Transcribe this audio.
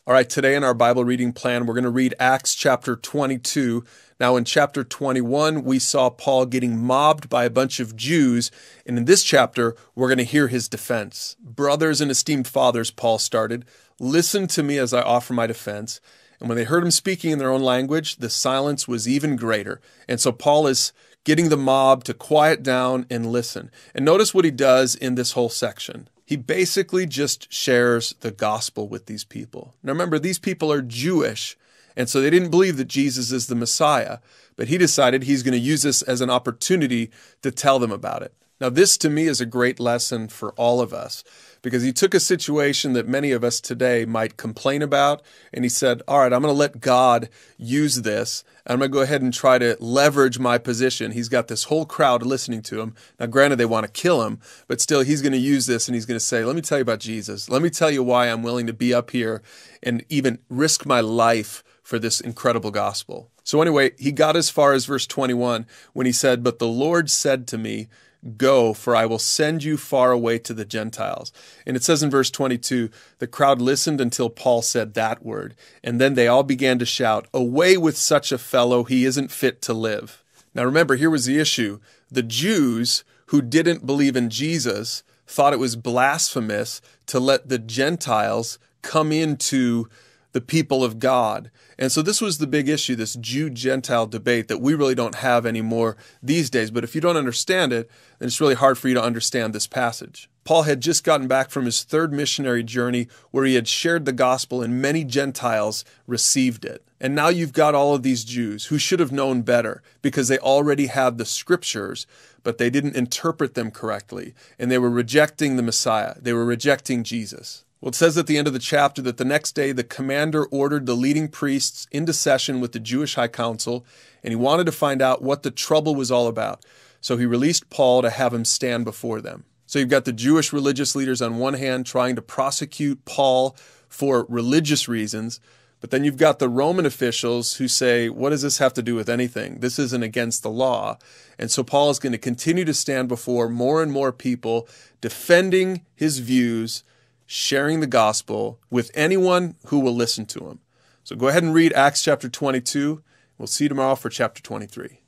All right, today in our Bible reading plan, we're going to read Acts chapter 22. Now, in chapter 21, we saw Paul getting mobbed by a bunch of Jews, and in this chapter, we're going to hear his defense. Brothers and esteemed fathers, Paul started, listen to me as I offer my defense. And when they heard him speaking in their own language, the silence was even greater. And so Paul is getting the mob to quiet down and listen. And notice what he does in this whole section. He basically just shares the gospel with these people. Now remember, these people are Jewish, and so they didn't believe that Jesus is the Messiah, but he decided he's going to use this as an opportunity to tell them about it. Now this to me is a great lesson for all of us, because he took a situation that many of us today might complain about, and he said, all right, I'm going to let God use this. I'm going to go ahead and try to leverage my position. He's got this whole crowd listening to him. Now, granted, they want to kill him, but still he's going to use this and he's going to say, let me tell you about Jesus. Let me tell you why I'm willing to be up here and even risk my life for this incredible gospel. So anyway, he got as far as verse 21 when he said, but the Lord said to me, go, for I will send you far away to the Gentiles. And it says in verse 22, the crowd listened until Paul said that word. And then they all began to shout, away with such a fellow, he isn't fit to live. Now remember, here was the issue. The Jews who didn't believe in Jesus thought it was blasphemous to let the Gentiles come into the people of God. And so this was the big issue, this Jew-Gentile debate that we really don't have anymore these days. But if you don't understand it, then it's really hard for you to understand this passage. Paul had just gotten back from his third missionary journey where he had shared the gospel and many Gentiles received it. And now you've got all of these Jews who should have known better because they already had the scriptures, but they didn't interpret them correctly. And they were rejecting the Messiah. They were rejecting Jesus. Well, it says at the end of the chapter that the next day the commander ordered the leading priests into session with the Jewish high council, and he wanted to find out what the trouble was all about. So he released Paul to have him stand before them. So you've got the Jewish religious leaders on one hand trying to prosecute Paul for religious reasons, but then you've got the Roman officials who say, what does this have to do with anything? This isn't against the law. And so Paul is going to continue to stand before more and more people, defending his views, sharing the gospel with anyone who will listen to him. So go ahead and read Acts chapter 22. We'll see you tomorrow for chapter 23.